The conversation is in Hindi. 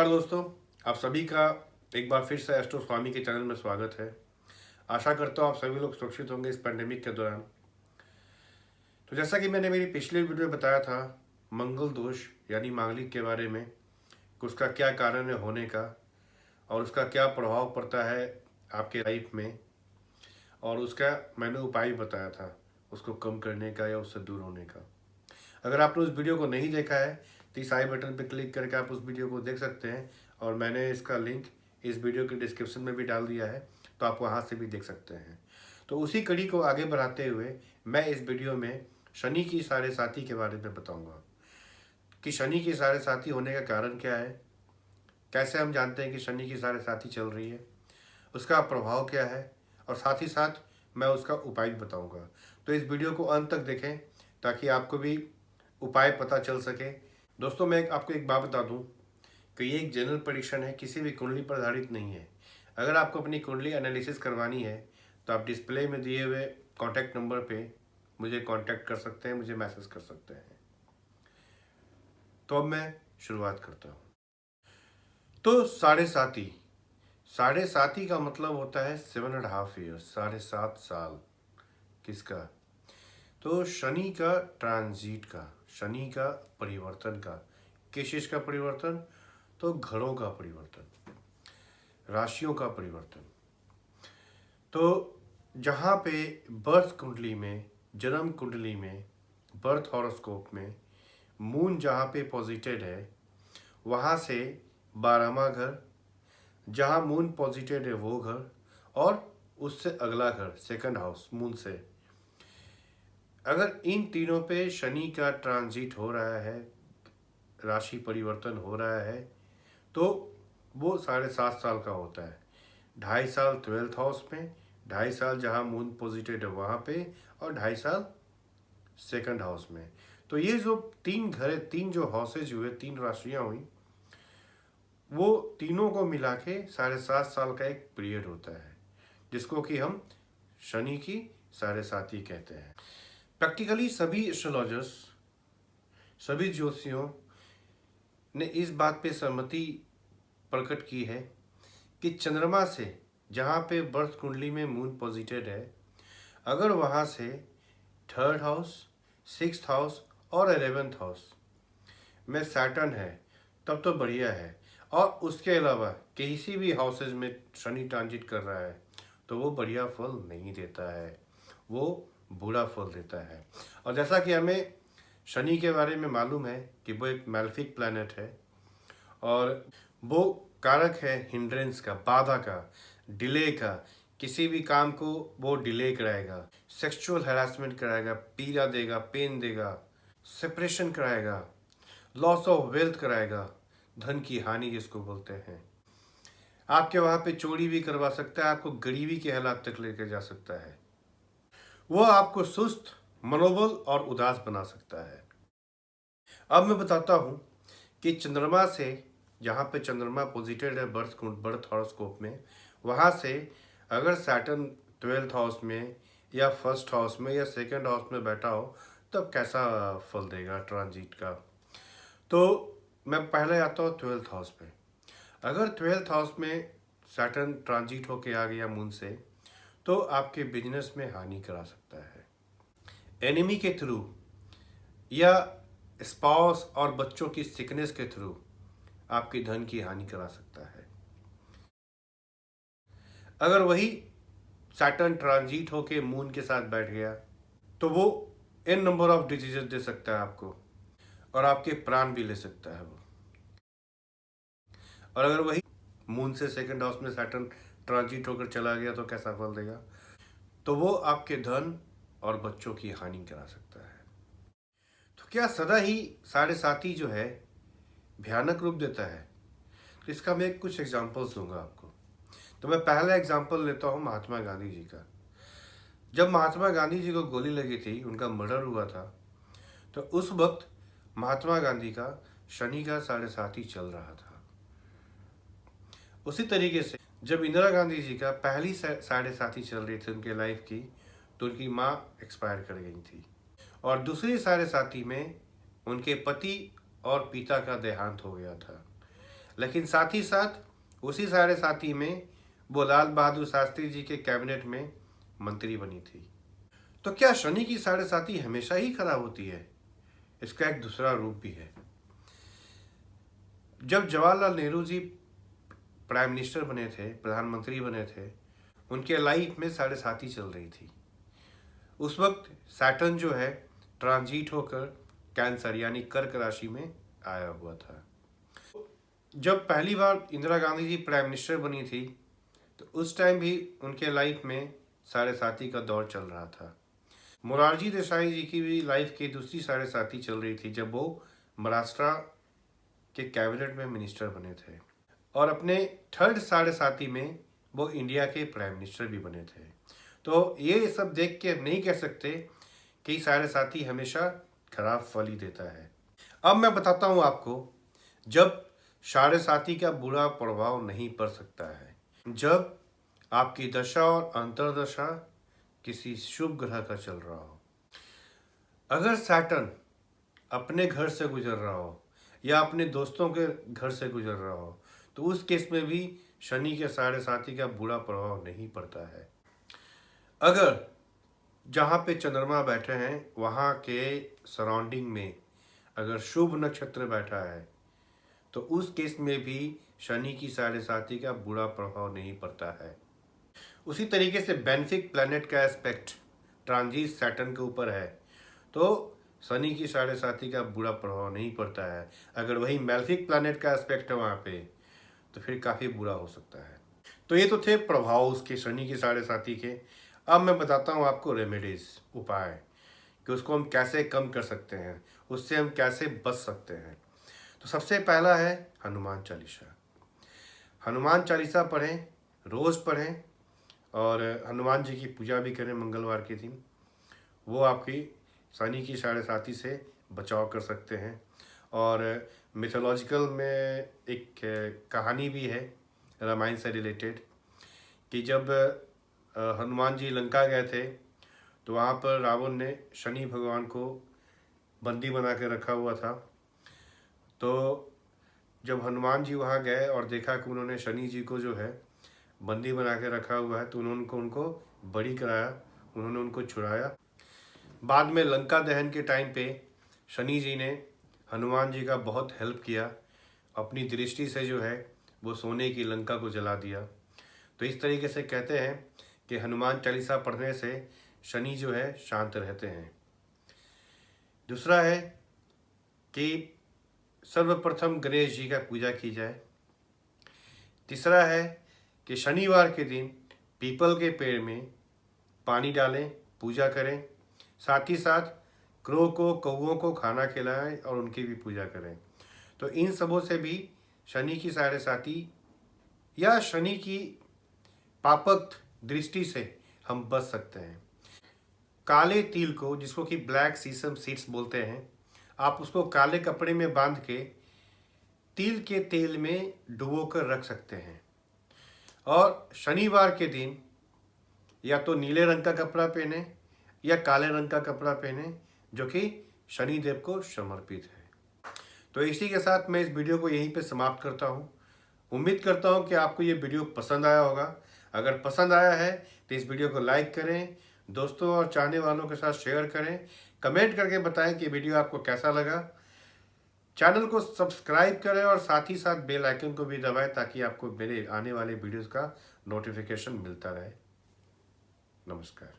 दोस्तों, आप सभी का एक बार फिर से एस्ट्रो स्वामी के चैनल में स्वागत है। आशा करता हूँ आप सभी लोग सुरक्षित होंगे इस पैंडेमिक के दौरान। तो जैसा कि मैंने मेरी पिछली वीडियो में बताया था, मंगल दोष यानी मांगलिक के बारे में कि उसका क्या कारण है होने का और उसका क्या प्रभाव पड़ता है आपके लाइफ में, और उसका मैंने उपाय बताया था उसको कम करने का या उससे दूर होने का। अगर आपने उस वीडियो को नहीं देखा है तो इस आई बटन पर क्लिक करके आप उस वीडियो को देख सकते हैं, और मैंने इसका लिंक इस वीडियो के डिस्क्रिप्शन में भी डाल दिया है, तो आप वहाँ से भी देख सकते हैं। तो उसी कड़ी को आगे बढ़ाते हुए मैं इस वीडियो में शनि की साढ़े साती के बारे में बताऊंगा कि शनि की साढ़े साती होने का कारण क्या है, कैसे हम जानते हैं कि शनि की साढ़े साती चल रही है, उसका प्रभाव क्या है, और साथ ही साथ मैं उसका उपाय बताऊंगा। तो इस वीडियो को अंत तक देखें ताकि आपको भी उपाय पता चल सके। दोस्तों, मैं आपको एक बात बता दूं कि ये एक जनरल प्रेडिक्शन है, किसी भी कुंडली पर आधारित नहीं है। अगर आपको अपनी कुंडली एनालिसिस करवानी है तो आप डिस्प्ले में दिए हुए कॉन्टैक्ट नंबर पे मुझे कांटेक्ट कर सकते हैं, मुझे मैसेज कर सकते हैं। तो अब मैं शुरुआत करता हूँ। तो साढ़े साती का मतलब होता है 7.5 ईयर्स, 7.5 साल। किसका? तो शनि का ट्रांजिट का, शनि का परिवर्तन का। किस चीज का परिवर्तन? तो घरों का परिवर्तन, राशियों का परिवर्तन। तो जहाँ पे बर्थ कुंडली में, जन्म कुंडली में, बर्थ हॉरोस्कोप में मून जहाँ पे पॉजिटेड है वहाँ से 12वां घर, जहाँ मून पॉजिटेड है वो घर, और उससे अगला घर सेकंड हाउस मून से। अगर इन तीनों पे शनि का ट्रांजिट हो रहा है, राशि परिवर्तन हो रहा है, तो वो 7.5 साल का होता है। 2.5 साल 12th हाउस में, 2.5 साल जहाँ मून पॉजिटेड है वहाँ पे, और 2.5 साल सेकंड हाउस में। तो ये जो तीन घर है, तीन जो हाउसेज हुए, तीन राशियाँ हुई, वो तीनों को मिला के 7.5 साल का एक पीरियड होता है, जिसको कि हम शनि की साढ़े साती कहते हैं। प्रैक्टिकली सभी एस्ट्रोलॉजर्स, सभी ज्योतिषियों ने इस बात पे सहमति प्रकट की है कि चंद्रमा से जहाँ पे बर्थ कुंडली में मून पॉजिटेड है, अगर वहाँ से 3rd हाउस, 6th हाउस और 11th हाउस में सैटर्न है तब तो बढ़िया है, और उसके अलावा किसी भी हाउसेज में शनि ट्रांजिट कर रहा है तो वो बढ़िया फल नहीं देता है, वो बुरा फल देता है। और जैसा कि हमें शनि के बारे में मालूम है कि वो एक मैलेफिक प्लैनेट है, और वो कारक है हिंड्रेंस का, बाधा का, डिले का। किसी भी काम को वो डिले कराएगा, सेक्सुअल हैरासमेंट कराएगा, पीड़ा देगा, पेन देगा, सेपरेशन कराएगा, लॉस ऑफ वेल्थ कराएगा, धन की हानि जिसको बोलते हैं। आपके वहाँ पे चोरी भी करवा सकता है, आपको गरीबी के हालात तक लेकर जा सकता है। वो आपको सुस्त, मनोबल और उदास बना सकता है। अब मैं बताता हूँ कि चंद्रमा से, जहाँ पे चंद्रमा पॉजिटेड है बर्थ हॉरोस्कोप में, वहाँ से अगर सैटर्न 12th हाउस में या 1st हाउस में या 2nd हाउस में बैठा हो तब कैसा फल देगा ट्रांजिट का। तो मैं पहले आता हूँ 12th हाउस पे। अगर 12th हाउस में सैटर्न ट्रांजिट होके आ गया मून से, तो आपके बिजनेस में हानि करा सकता है, एनिमी के थ्रू या स्पाउस और बच्चों की सिकनेस के थ्रू आपकी धन की हानि करा सकता है। अगर वही सैटर्न ट्रांजिट होके मून के साथ बैठ गया तो वो इन नंबर ऑफ डिजीजेस दे सकता है आपको, और आपके प्राण भी ले सकता है वो। और अगर वही मून से सेकंड हाउस में सैटर्न ट्रांजिट होकर चला गया तो कैसा फल देगा? तो वो आपके धन और बच्चों की हानि करा सकता है। तो क्या सदा ही साढ़े साती जो है भयानक रूप देता है? तो इसका मैं कुछ एग्जांपल्स दूंगा आपको। तो मैं पहला एग्जांपल लेता हूँ महात्मा गांधी जी का। जब महात्मा गांधी जी को गोली लगी थी, उनका मर्डर हुआ था, तो उस वक्त महात्मा गांधी का शनि का साढ़े साती चल रहा था। उसी तरीके से जब इंदिरा गांधी जी का पहली साढ़े साती चल रही थी उनके लाइफ की, तो उनकी माँ एक्सपायर कर गई थी, और दूसरी साढ़े साती में उनके पति और पिता का देहांत हो गया था। लेकिन साथ ही साथ उसी साढ़े साथी में वो लाल बहादुर शास्त्री जी के कैबिनेट में मंत्री बनी थी। तो क्या शनि की साढ़े साथी हमेशा ही खराब होती है? इसका एक दूसरा रूप भी है। जब जवाहरलाल नेहरू जी प्राइम मिनिस्टर बने थे, प्रधानमंत्री बने थे, उनके लाइफ में साढ़े साथी चल रही थी। उस वक्त सैटर्न जो है ट्रांजिट होकर कैंसर यानी कर्क राशि में आया हुआ था। जब पहली बार इंदिरा गांधी जी प्राइम मिनिस्टर बनी थी तो उस टाइम भी उनके लाइफ में साढ़े साथी का दौर चल रहा था। मोरारजी देसाई जी की भी लाइफ की दूसरी साढ़े साथी चल रही थी जब वो महाराष्ट्र के कैबिनेट में मिनिस्टर बने थे, और अपने थर्ड साढ़े साथी में वो इंडिया के प्राइम मिनिस्टर भी बने थे। तो ये सब देख के नहीं कह सकते कि साढ़े साथी हमेशा खराब फल ही देता है। अब मैं बताता हूँ आपको जब साढ़े साथी का बुरा प्रभाव नहीं पड़ सकता है। जब आपकी दशा और अंतर्दशा किसी शुभ ग्रह का चल रहा हो। अगर सैटर्न अपने घर से गुजर रहा हो या अपने दोस्तों के घर से गुजर रहा हो तो उस केस में भी शनि के साढ़े साथी का बुरा प्रभाव नहीं पड़ता है। अगर जहाँ पे चंद्रमा बैठे हैं वहाँ के सराउंडिंग में अगर शुभ नक्षत्र बैठा है तो उस केस में भी शनि की साढ़े साथी का बुरा प्रभाव नहीं पड़ता है। उसी तरीके से बेनिफिक प्लैनेट का एस्पेक्ट ट्रांजिट सैटर्न के ऊपर है तो शनि की साढ़े साथी का बुरा प्रभाव नहीं पड़ता है। अगर वही मैलेफिक प्लैनेट का एस्पेक्ट है वहाँ पे तो फिर काफ़ी बुरा हो सकता है। तो ये तो थे प्रभाव उसके शनि की साढ़े साथी के। अब मैं बताता हूँ आपको रेमेडीज, उपाय कि उसको हम कैसे कम कर सकते हैं, उससे हम कैसे बच सकते हैं। तो सबसे पहला है हनुमान चालीसा। हनुमान चालीसा पढ़ें, रोज़ पढ़ें और हनुमान जी की पूजा भी करें मंगलवार के दिन। वो आपकी शनि की साढ़े साथी से बचाव कर सकते हैं। और मिथोलॉजिकल में एक कहानी भी है रामायण से रिलेटेड कि जब हनुमान जी लंका गए थे तो वहाँ पर रावण ने शनि भगवान को बंदी बना के रखा हुआ था। तो जब हनुमान जी वहाँ गए और देखा कि उन्होंने शनि जी को जो है बंदी बना के रखा हुआ है तो उन्होंने उनको बरी कराया, उन्होंने उनको छुड़ाया। बाद में लंका दहन के टाइम पे शनि जी ने हनुमान जी का बहुत हेल्प किया, अपनी दृष्टि से जो है वो सोने की लंका को जला दिया। तो इस तरीके से कहते हैं कि हनुमान चालीसा पढ़ने से शनि जो है शांत रहते हैं। दूसरा है कि सर्वप्रथम गणेश जी का पूजा की जाए। तीसरा है कि शनिवार के दिन पीपल के पेड़ में पानी डालें, पूजा करें। साथ ही साथ क्रो को, कौओं को खाना खिलाएं और उनकी भी पूजा करें। तो इन सबों से भी शनि की साढ़े साथी या शनि की पापक दृष्टि से हम बच सकते हैं। काले तिल को, जिसको कि ब्लैक सीसम सीड्स बोलते हैं, आप उसको काले कपड़े में बांध के तिल के तेल में डुबो कर रख सकते हैं। और शनिवार के दिन या तो नीले रंग का कपड़ा पहने या काले रंग का कपड़ा पहने जो कि शनिदेव को समर्पित है। तो इसी के साथ मैं इस वीडियो को यहीं पे समाप्त करता हूँ। उम्मीद करता हूँ कि आपको ये वीडियो पसंद आया होगा। अगर पसंद आया है तो इस वीडियो को लाइक करें, दोस्तों और चाहने वालों के साथ शेयर करें, कमेंट करके बताएं कि वीडियो आपको कैसा लगा। चैनल को सब्सक्राइब करें और साथ ही साथ बेल आइकन को भी दबाएं ताकि आपको मेरे आने वाले वीडियोस का नोटिफिकेशन मिलता रहे। नमस्कार।